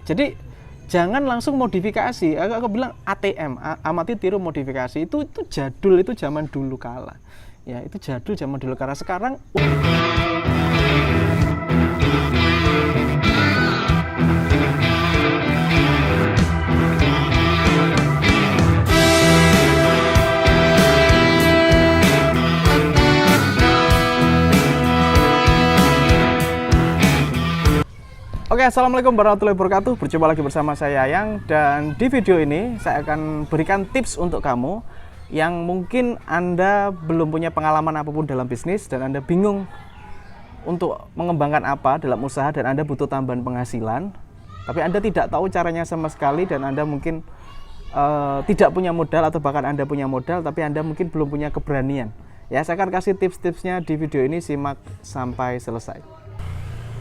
Jadi jangan langsung modifikasi. Aku bilang ATM, amati tiru modifikasi. Itu jadul, itu zaman dulu kala. Ya, itu jadul zaman dulu kala. Sekarang Oke, assalamualaikum warahmatullahi wabarakatuh. Berjumpa lagi bersama saya Yang, dan di video ini saya akan berikan tips untuk kamu yang mungkin Anda belum punya pengalaman apapun dalam bisnis dan Anda bingung untuk mengembangkan apa dalam usaha dan Anda butuh tambahan penghasilan, tapi Anda tidak tahu caranya sama sekali dan Anda mungkin tidak punya modal atau bahkan Anda punya modal tapi Anda mungkin belum punya keberanian. Ya, saya akan kasih tips-tipsnya di video ini, simak sampai selesai.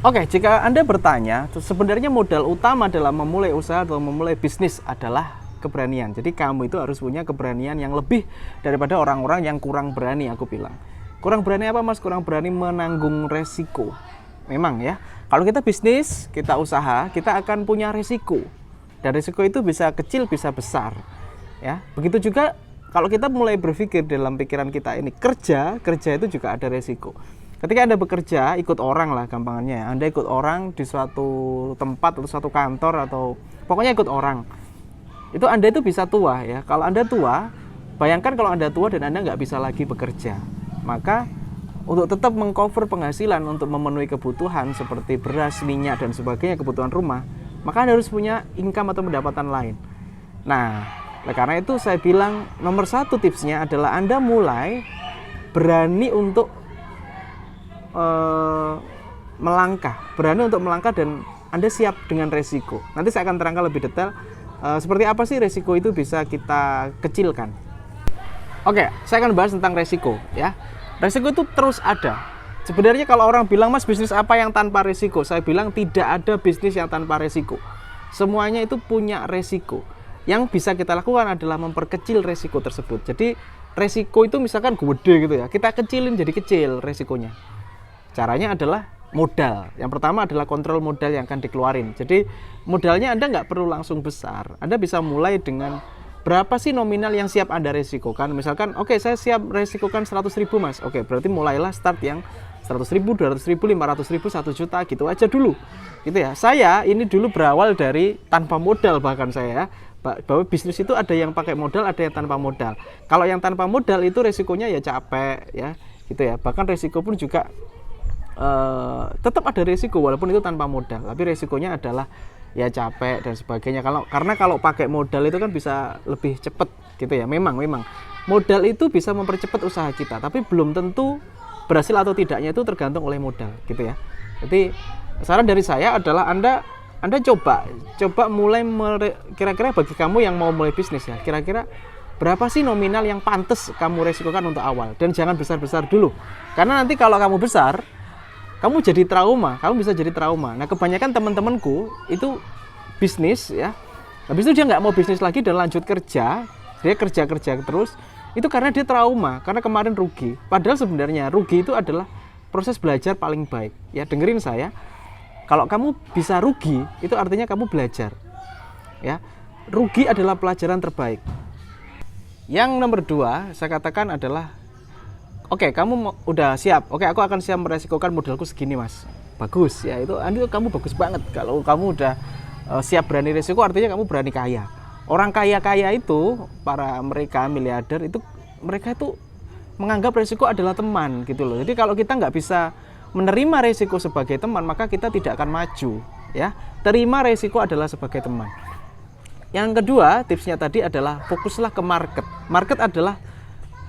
Oke, jika Anda bertanya, sebenarnya modal utama dalam memulai usaha atau memulai bisnis adalah keberanian. Jadi kamu itu harus punya keberanian yang lebih daripada orang-orang yang kurang berani, aku bilang. Kurang berani apa, Mas? Kurang berani menanggung resiko. Memang ya, kalau kita bisnis, kita usaha, kita akan punya resiko. Dan resiko itu bisa kecil, bisa besar. Ya, begitu juga kalau kita mulai berpikir dalam pikiran kita ini, kerja itu juga ada resiko. Ketika Anda bekerja, ikut orang lah gampangannya. Anda ikut orang di suatu tempat atau suatu kantor atau pokoknya ikut orang. Itu Anda itu bisa tua ya. Kalau Anda tua, bayangkan kalau Anda tua dan Anda nggak bisa lagi bekerja. Maka untuk tetap mengcover penghasilan untuk memenuhi kebutuhan seperti beras, minyak dan sebagainya, kebutuhan rumah, maka Anda harus punya income atau pendapatan lain. Nah, karena itu saya bilang nomor satu tipsnya adalah Anda mulai berani untuk berani untuk melangkah dan Anda siap dengan resiko. Nanti saya akan terangkan lebih detail seperti apa sih resiko itu bisa kita kecilkan. Oke, saya akan bahas tentang resiko ya. Resiko itu terus ada. Sebenarnya kalau orang bilang, Mas, bisnis apa yang tanpa resiko? Saya bilang tidak ada bisnis yang tanpa resiko. Semuanya itu punya resiko. Yang bisa kita lakukan adalah memperkecil resiko tersebut. Jadi resiko itu misalkan gede gitu ya, kita kecilin jadi kecil resikonya. Caranya adalah modal. Yang pertama adalah kontrol modal yang akan dikeluarin. Jadi modalnya Anda nggak perlu langsung besar. Anda bisa mulai dengan berapa sih nominal yang siap Anda resikokan. Misalkan, oke, saya siap resikokan 100.000, Mas. Oke, berarti mulailah start yang 100.000, 200.000, 500.000, 1 juta gitu aja dulu. Gitu ya. Saya ini dulu berawal dari tanpa modal, bahkan saya bahwa bisnis itu ada yang pakai modal, ada yang tanpa modal. Kalau yang tanpa modal itu resikonya ya capek ya, gitu ya. Bahkan resiko pun juga tetap ada resiko walaupun itu tanpa modal, tapi resikonya adalah ya capek dan sebagainya. Karena kalau pakai modal itu kan bisa lebih cepat gitu ya. Memang modal itu bisa mempercepat usaha kita, tapi belum tentu berhasil atau tidaknya itu tergantung oleh modal gitu ya. Jadi saran dari saya adalah Anda coba mulai kira-kira bagi kamu yang mau mulai bisnis ya, kira-kira berapa sih nominal yang pantas kamu resikokan untuk awal, dan jangan besar-besar dulu. Karena nanti kalau kamu besar, kamu bisa jadi trauma. Nah, kebanyakan teman-temanku itu bisnis ya, habis itu dia nggak mau bisnis lagi dan lanjut kerja, dia kerja terus, itu karena dia trauma, karena kemarin rugi. Padahal sebenarnya rugi itu adalah proses belajar paling baik. Ya, dengerin saya, kalau kamu bisa rugi, itu artinya kamu belajar. Ya, rugi adalah pelajaran terbaik. Yang nomor 2, saya katakan adalah, oke, kamu udah siap. Oke, aku akan siap meresikokan modalku segini, Mas. Bagus ya, itu kamu bagus banget. Kalau kamu udah siap berani resiko, artinya kamu berani kaya. Orang kaya itu, mereka miliarder itu, mereka itu menganggap resiko adalah teman gitu loh. Jadi kalau kita nggak bisa menerima resiko sebagai teman, maka kita tidak akan maju ya. Terima resiko adalah sebagai teman. Yang kedua, tipsnya tadi adalah fokuslah ke market. Market adalah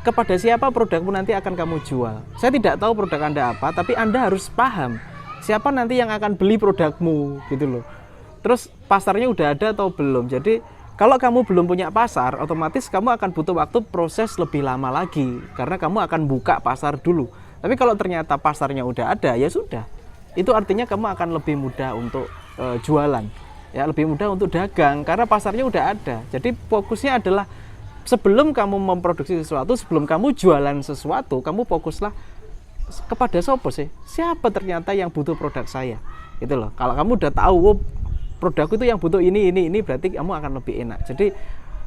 kepada siapa produkmu nanti akan kamu jual. Saya tidak tahu produk Anda apa, tapi Anda harus paham siapa nanti yang akan beli produkmu gitu loh. Terus pasarnya udah ada atau belum. Jadi kalau kamu belum punya pasar, otomatis kamu akan butuh waktu proses lebih lama lagi, karena kamu akan buka pasar dulu. Tapi kalau ternyata pasarnya udah ada, ya sudah. Itu artinya kamu akan lebih mudah untuk jualan. Ya, lebih mudah untuk dagang karena pasarnya udah ada. Jadi fokusnya adalah sebelum kamu memproduksi sesuatu, sebelum kamu jualan sesuatu, kamu fokuslah kepada siapa sih? Siapa ternyata yang butuh produk saya? Gitu loh. Kalau kamu udah tahu produkku itu yang butuh ini, berarti kamu akan lebih enak. Jadi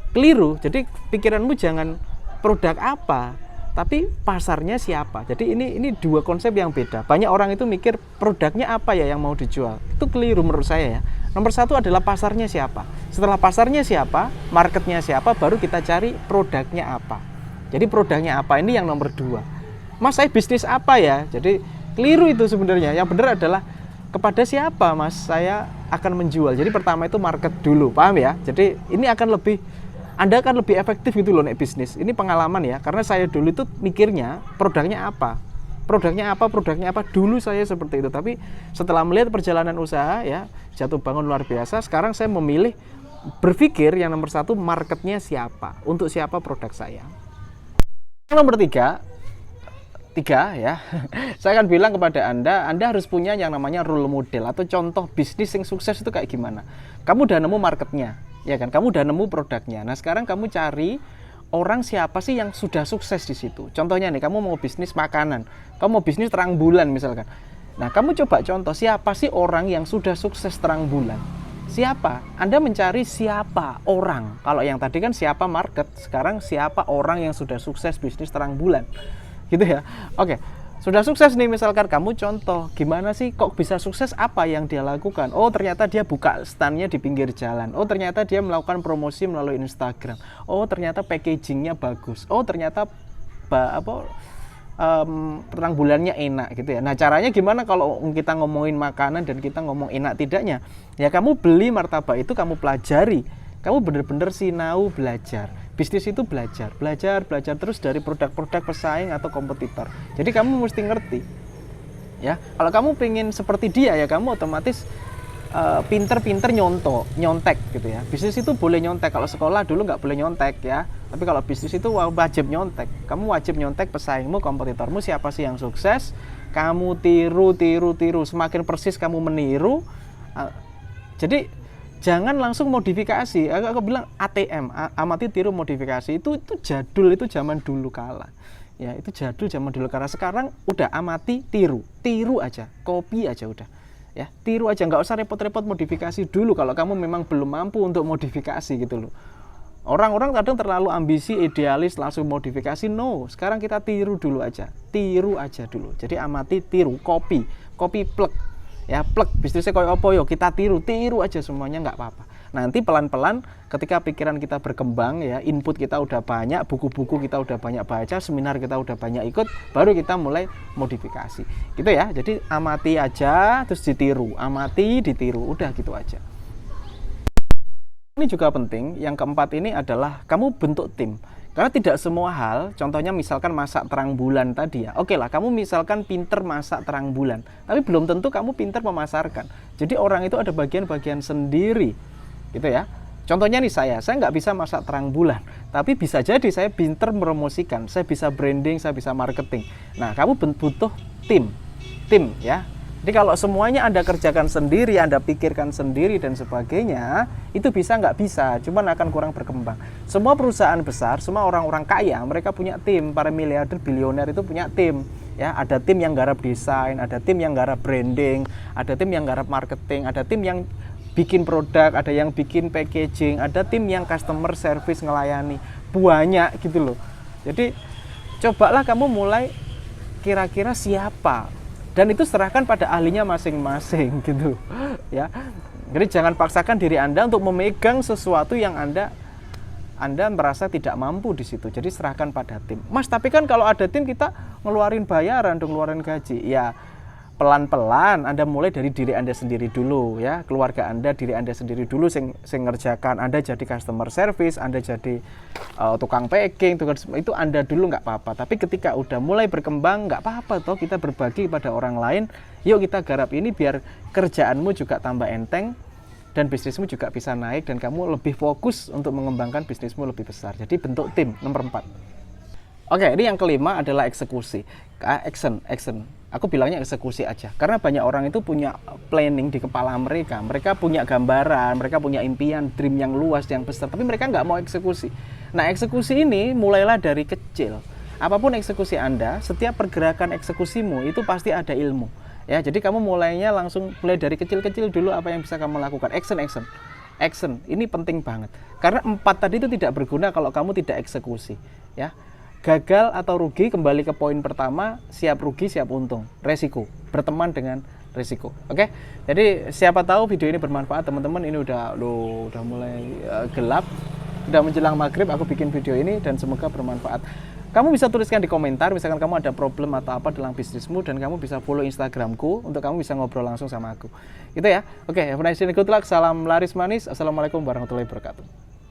keliru. Jadi pikiranmu jangan produk apa, tapi pasarnya siapa. Jadi ini dua konsep yang beda. Banyak orang itu mikir produknya apa ya yang mau dijual. Itu keliru menurut saya ya. Nomor satu adalah pasarnya siapa. Setelah pasarnya siapa, marketnya siapa, baru kita cari produknya apa. Jadi produknya apa ini yang nomor dua. Mas, saya bisnis apa ya? Jadi keliru itu sebenarnya. Yang benar adalah kepada siapa mas saya akan menjual. Jadi pertama itu market dulu, paham ya? Jadi ini Anda akan lebih efektif gitu loh naik bisnis. Ini pengalaman ya, karena saya dulu itu mikirnya produknya apa dulu saya seperti itu. Tapi setelah melihat perjalanan usaha ya, jatuh bangun luar biasa, sekarang saya memilih berpikir yang nomor satu marketnya siapa, untuk siapa produk saya. Nomor tiga ya, saya akan bilang kepada Anda harus punya yang namanya role model atau contoh bisnis yang sukses itu kayak gimana. Kamu udah nemu marketnya, ya kan? Kamu udah nemu produknya. Nah sekarang kamu cari orang siapa sih yang sudah sukses di situ. Contohnya nih, kamu mau bisnis makanan, kamu mau bisnis terang bulan misalkan. Nah kamu coba contoh siapa sih orang yang sudah sukses terang bulan. Siapa? Anda mencari siapa orang. Kalau yang tadi kan siapa market, sekarang siapa orang yang sudah sukses bisnis terang bulan. Gitu ya. Oke, sudah sukses nih misalkan, kamu contoh gimana sih kok bisa sukses, apa yang dia lakukan. Oh ternyata dia buka standnya di pinggir jalan. Oh ternyata dia melakukan promosi melalui Instagram. Oh ternyata packagingnya bagus. Oh ternyata terang bulannya enak gitu ya. Nah caranya gimana kalau kita ngomongin makanan dan kita ngomong enak tidaknya? Ya kamu beli martabak itu, kamu pelajari. Kamu benar-benar sinau belajar. Bisnis itu belajar terus dari produk-produk pesaing atau kompetitor. Jadi kamu mesti ngerti. Ya, kalau kamu pengen seperti dia ya kamu otomatis pinter-pinter nyontek gitu ya. Bisnis itu boleh nyontek. Kalau sekolah dulu nggak boleh nyontek ya. Tapi kalau bisnis itu wajib nyontek. Kamu wajib nyontek pesaingmu, kompetitormu, siapa sih yang sukses. Kamu tiru. Semakin persis kamu meniru. Jadi jangan langsung modifikasi. Aku bilang ATM, amati tiru modifikasi. Itu jadul, itu zaman dulu kala. Ya, itu jadul zaman dulu kala. Sekarang udah amati tiru aja, copy aja udah. Ya, tiru aja, nggak usah repot-repot modifikasi dulu kalau kamu memang belum mampu untuk modifikasi gitu loh. Orang-orang kadang terlalu ambisi, idealis, langsung modifikasi. No, sekarang kita tiru aja dulu. Jadi amati, tiru, copy plug. Ya plug bisnisnya kayak apa yo, kita tiru aja semuanya, nggak apa-apa. Nanti pelan-pelan ketika pikiran kita berkembang ya, input kita udah banyak, buku-buku kita udah banyak baca, seminar kita udah banyak ikut, baru kita mulai modifikasi gitu ya. Jadi amati aja terus ditiru, udah gitu aja. Ini juga penting, yang keempat ini adalah kamu bentuk tim. Karena tidak semua hal, contohnya misalkan masak terang bulan tadi ya, oke lah kamu misalkan pinter masak terang bulan, tapi belum tentu kamu pinter memasarkan. Jadi orang itu ada bagian-bagian sendiri gitu ya. Contohnya nih saya nggak bisa masak terang bulan, tapi bisa jadi saya pinter meromosikan, saya bisa branding, saya bisa marketing. Nah kamu butuh tim ya. Jadi kalau semuanya Anda kerjakan sendiri, Anda pikirkan sendiri dan sebagainya, itu bisa nggak bisa, cuman akan kurang berkembang. Semua perusahaan besar, semua orang-orang kaya, mereka punya tim. Para miliarder, bilioner itu punya tim. Ya, ada tim yang garap desain, ada tim yang garap branding, ada tim yang garap marketing, ada tim yang bikin produk, ada yang bikin packaging, ada tim yang customer service ngelayani. Banyak gitu loh. Jadi cobalah kamu mulai kira-kira siapa. Dan itu serahkan pada ahlinya masing-masing gitu ya. Jadi jangan paksakan diri Anda untuk memegang sesuatu yang Anda merasa tidak mampu di situ. Jadi serahkan pada tim. Mas, tapi kan kalau ada tim kita ngeluarin bayaran dong, ngeluarin gaji. Ya pelan-pelan Anda mulai dari diri Anda sendiri dulu ya. Keluarga Anda, diri Anda sendiri dulu sing ngerjakan. Anda jadi customer service, Anda jadi tukang packing, itu Anda dulu nggak apa-apa. Tapi ketika udah mulai berkembang, nggak apa-apa toh kita berbagi pada orang lain. Yuk kita garap ini biar kerjaanmu juga tambah enteng dan bisnismu juga bisa naik dan kamu lebih fokus untuk mengembangkan bisnismu lebih besar. Jadi bentuk tim nomor 4. Oke, ini yang kelima adalah eksekusi. Action. Aku bilangnya eksekusi aja. Karena banyak orang itu punya planning di kepala mereka. Mereka punya gambaran, mereka punya impian, dream yang luas, yang besar. Tapi mereka nggak mau eksekusi. Nah, eksekusi ini mulailah dari kecil. Apapun eksekusi Anda, setiap pergerakan eksekusimu itu pasti ada ilmu. Ya, jadi kamu mulainya langsung mulai dari kecil-kecil dulu. Apa yang bisa kamu lakukan? Action. Ini penting banget. Karena 4 tadi itu tidak berguna kalau kamu tidak eksekusi. Ya, gagal atau rugi kembali ke poin pertama. Siap rugi, siap untung. Resiko. Berteman dengan risiko. Oke. Jadi siapa tahu video ini bermanfaat teman-teman. Ini udah mulai gelap, udah menjelang maghrib aku bikin video ini dan semoga bermanfaat. Kamu bisa tuliskan di komentar misalkan kamu ada problem atau apa dalam bisnismu, dan kamu bisa follow Instagramku untuk kamu bisa ngobrol langsung sama aku. Gitu ya. Oke, have a nice day, good luck. Salam laris manis. Assalamualaikum warahmatullahi wabarakatuh.